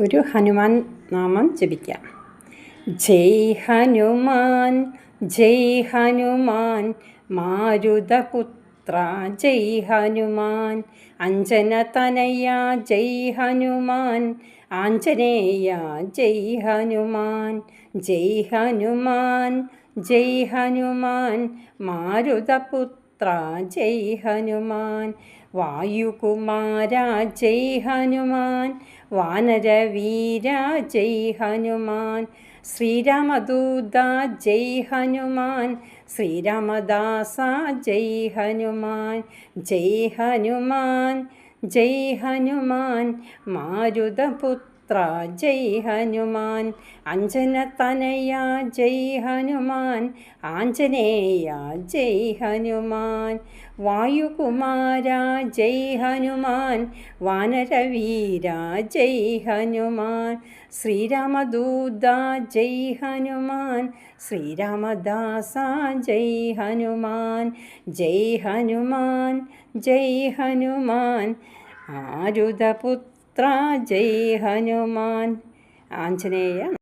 ഒരു ഹനുമാൻ നാമം ജപിക്കാം. ജയ് ഹനുമാൻ ജയ് ഹനുമാൻ മാരുതപുത്ര ജയ് ഹനുമാൻ അഞ്ജനതനയ ജയ് ഹനുമാൻ ആഞ്ജനേയ ജയ് ഹനുമാൻ ജയ് ഹനുമാൻ ജയ് ഹനുമാൻ മാരുതപുത്ര ജയ് ഹനുമാൻ വായുകുമാര ജയ് ഹനുമാൻ വാനരവീര ജയ് ഹനുമാൻ ശ്രീരാമദൂത ജയ് ഹനുമാൻ ശ്രീരാമദാസ ജയ് ഹനുമാൻ ജയ് ഹനുമാൻ ജയ് ഹനുമാൻ മാരുതപുത്ര ജയ് ഹനുമാൻ അഞ്ജനതനയ ജയ് ഹനുമാൻ ആഞ്ജനേയ ജയ് ഹനുമാൻ വായുകുമാര ജയ് ഹനുമാൻ വാനരവീര ജയ് ഹനുമാൻ ശ്രീരാമദൂത ജയ് ഹനുമാൻ ശ്രീരാമദാസ ജയ് ഹനുമാൻ ജയ് ഹനുമാൻ ജയ് ഹനുമാൻ മാരുതപുത്ര ജയ് ഹനുമാൻ ആഞ്ജനേയ.